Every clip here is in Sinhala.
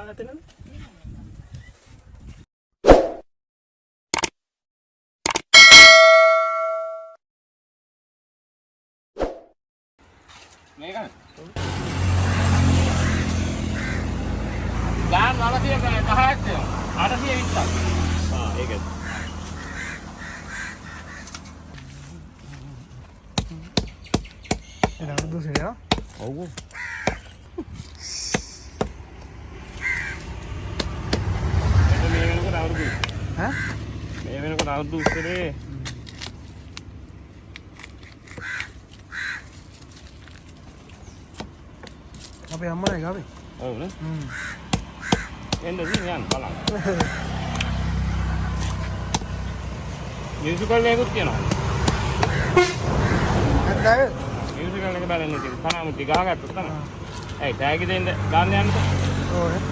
කාටද? මේකනේ. ගාන 910ක් තියෙනවා. 820ක්. ඒකද. එනකට දුසිරියා. ඔව්. මේ වෙනකොට අවුරුදු. ඈ? මේ වෙනකොට අවුරුදු උත්තරේ. අපේ අම්මනේ ගාවේ. ඔව් නේ. එන්න යන්න බලන්න. මියුසිකල් එකකුත් තියෙනවා. නැත්නම් මියුසිකල් එක බලන්න ඉතින් කනමුත් ගහගත්තොත් තමයි. ඇයි ටැග් දෙන්න ගන්න යන්නද? ඕනේ.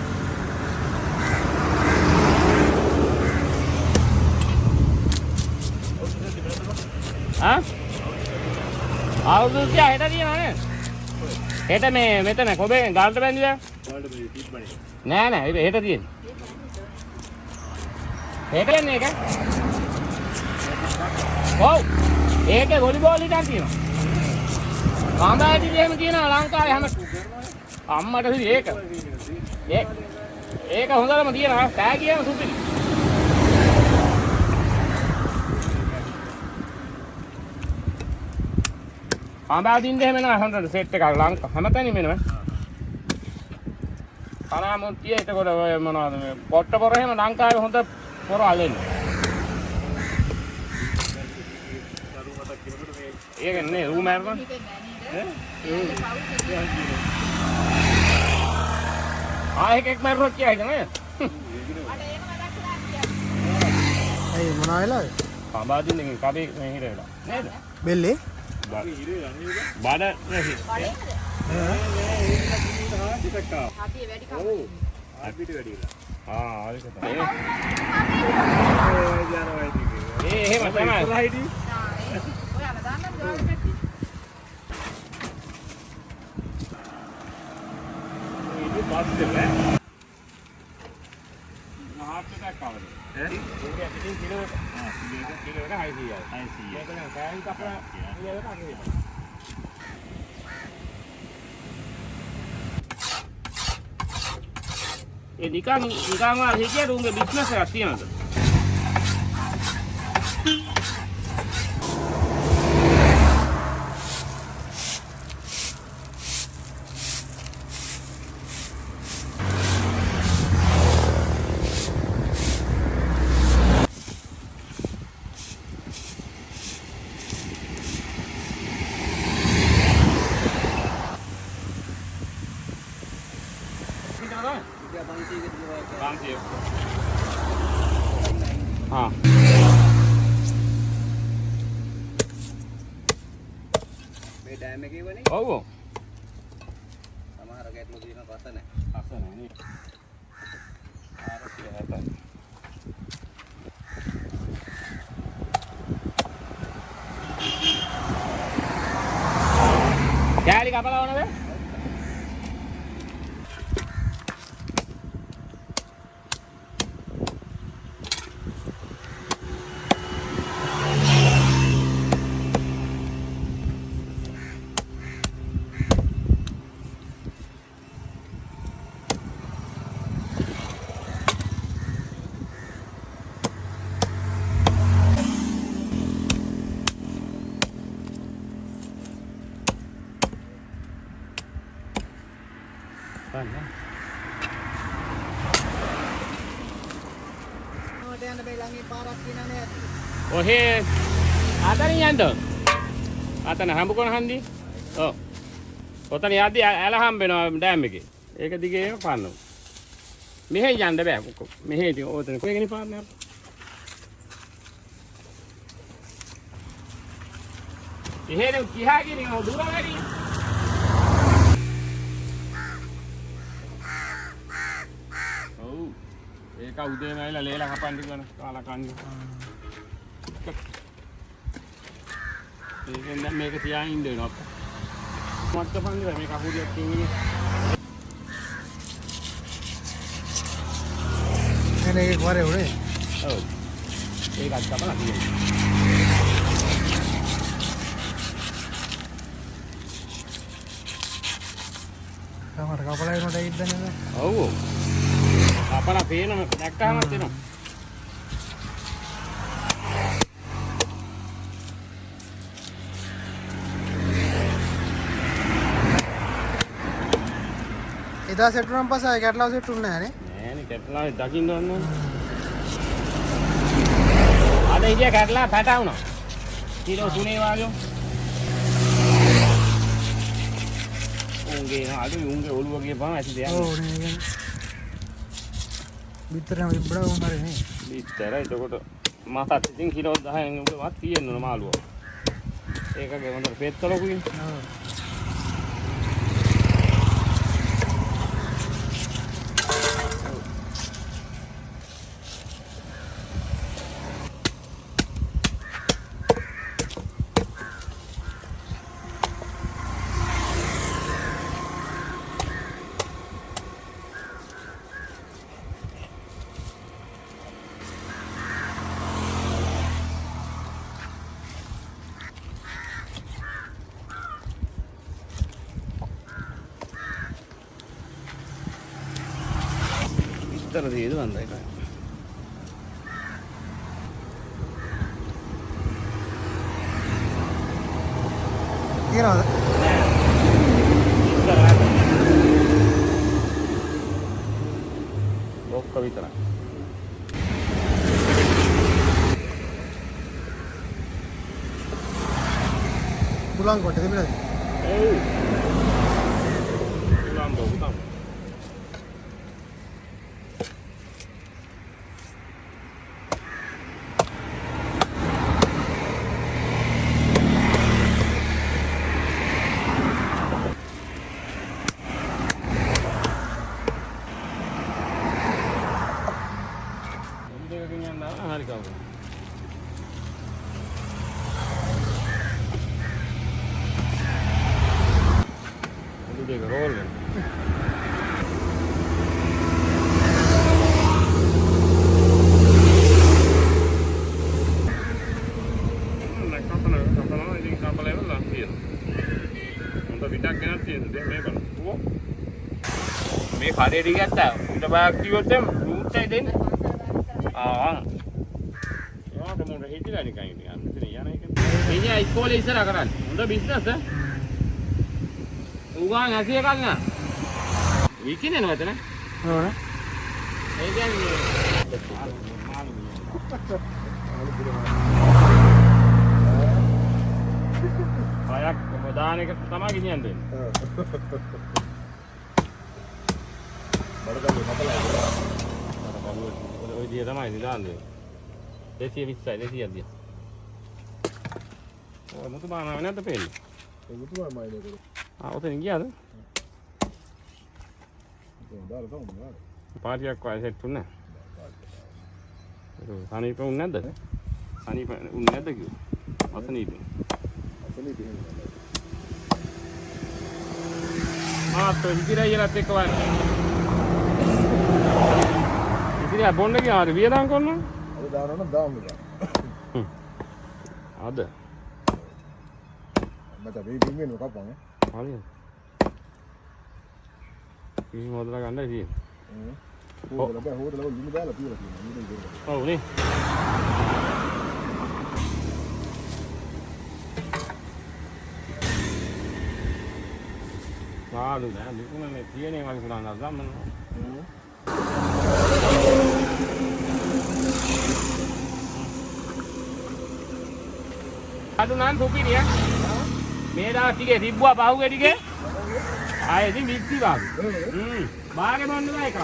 ආ? අවුරුදු 30 හෙට තියෙනවා නේ. හෙට මේ මෙතන කොබේ ගාල්ට බැඳිලා. ගාල්ට බැඳි තිබ්බනේ. නෑ හෙට තියෙන්නේ. හෙට එන්නේ ඒක. ඔව්. ඒකේ වොලිබෝල් හිටන් තියෙනවා. කාන්දායටි එහෙම තියෙනවා ලංකාවේ හැම අම්මට හිරි ඒක. ඒක හොඳටම තියෙනවා. ටැගියම සුපිරි. ආඹාදින්ද එහෙම නෑ හොඳට සෙට් එකක් ලංකා හැමතැනම එනවා. කනාමුත්තිය එතකොට ඔය මොනවද මේ පොට්ට පොර එහෙම ලංකාවේ හොඳ පොර අල්ලන්නේ. ඒක නේ රූම් එකක් නේ. එකෙක් මරුවක් කියයිද නේ? අය මොන වෙලාවද? ආඹාදින්දකින් කබේ මේ හිර වෙලා. නේද? බෙල්ලේ? බඩ නැහැ. හතිය වැඩි කම. ඔව්. අපිට වැඩි වෙලා. ඒක තමයි. එහෙම තමයි. ඔයාලා දාන්නද ගාවට පැටි? ఇది బాస్కెట్ హాఫ్ టాక్ కావాలి ఇది అది కిలో కిలో 600 ඒක නම් කෑලි කපලා ඉලෙවට අගේ ඒ නිකන් අර හිටියට උන්ගේ බිස්නස් එකක් තියෙනවද? हाँ මේ ඩෑම් එකේ වනේ ඔව් සමහර ගැටලු තියෙන පස්ස නැහැ. පස්ස නැහැ නේ. ආරක්ෂිත හැටයි. කෑලි කපලා ඕනද? යන්න බෑ ළඟේ පාරක් කියනනේ ඇති. ඔහේ අතනින් යන්න. අතන හම්බුකොන හන්දි. ඔව්. ඔතන යද්දි ඇල හම්බ වෙනවා ඩෑම් එකේ. ඒක දිගේ පාන්නු. මෙහෙ යන්න බෑ. මෙහෙ ඉතින් ඔතන කොහෙගෙන පාන්නේ අප්පා. එහෙනම් කිහාගෙන දුර වැඩි. ඔව්. ඒක උදේම ඇවිල්ලා ලේලා කපන්න කියන කාලා කන්නේ. ඒකෙන් දැන් මේක තියාගෙන ඉන්න වෙනවා අප්පා. මත් කපන්නේ මේක අහුරියක් තියෙන්නේ. කියන්නේ ඒක වරේ උනේ. ඔව්. ඒකත් කපලා තියෙනවා. තමයි කපලා එනකොට ඒත් දැනෙන්නේ. ඔව්. කපලා පේනම දැක්කම තියෙනවා. එදා සෙට් වුණාන් පස්සේ ආයෙ කැටලාව සෙට් වුණේ නැහැ නේ. නෑනේ කැටලා දකින්න ඕන. අද ඉතියා කැටලා පැටවුණා. කිලෝ 3 වගේ. උන්ගේ ඔළුව ගියපම ඇති දෙයක්. ඔව් නේ. විතරම ඉබ්බඩ වුණානේ නේ. විතර එතකොට මාසත් ඉතින් කිලෝ 10න් උඩවත් තියෙන්න ඕන මාළුව. ඒකගේ හොඳට පෙත්තලකුයි. ඔව්. විතර දේද වන්දයි ඒක. තියනවද? ඔක්ක විතරයි. පුලන් කොට දෙන්නද? ඔව්. පුලන් බොහොම. හරි කවුද? දෙක රෝල් වෙන. කපලා ඉතින් කපලා ඉවරලා තියෙනවා. උන්ට පිටක් ගෙනත් තියෙනවා. දැන් මේ බලන්න. මේ කඩේට ගත්තා. උන්ට බයක් කිව්වොත් එම් රූට් එක දෙන්න. ආ. ඒකට මොන හිතිලා නිකන් ඉන්නේ. අන්න ඉතින් යන එක. මෙයා ඉස්කෝලේ ඉස්සරහ කරන්නේ. හොඳ බිස්නස් ඈ. උගාන් ඇසිය ගන්න. විකිනේ නේද නේ? ඔව් නේ. ඒ කියන්නේ අයක් ප්‍රධාන එක තමයි ගෙනියන්නේ. බඩගල්ලේ මතලා ඉවරයි. ඔය විදිය තමයි නිදාන්නේ. 220යි 200ක්. ඔය මුතු බානාව නැද්ද පෙන්නේ? ඒ මුතුමයි නේද? ඔතන ගියාද? දාලා තමයි. පාටියක් වයි සෙට් උන්නේ. ඒක සනීප උන්නේ නැද්ද? සනීප උන්නේ නැද්ද කිව්වා? අසනීප. අසනීප නෙමෙයි. તો ඉතිරියලත් එක්ක වන්නේ. ඉතිරිය බොන්න ගියාද වියදම් කරනවා? අද දානවා නම් දාමු. අද මට මේ පින්ගෙන කපන්න. හරියට. කිසි මොදලා ගන්නයි තියෙන්නේ. හොදලා ලිමු දාලා තියලා තියෙනවා. ඔව් නේ. ආලු නෑ නිකුණනේ තියෙනේ වගේ පුරාන ගමන. අද නම් දුපිරිය. මේ දා ටිකේ තිබ්බා පහුවේ ටිකේ. ආයේ ඉතින් මික්සි වාගේ. බාගේ මොන්න නෑ එකක්.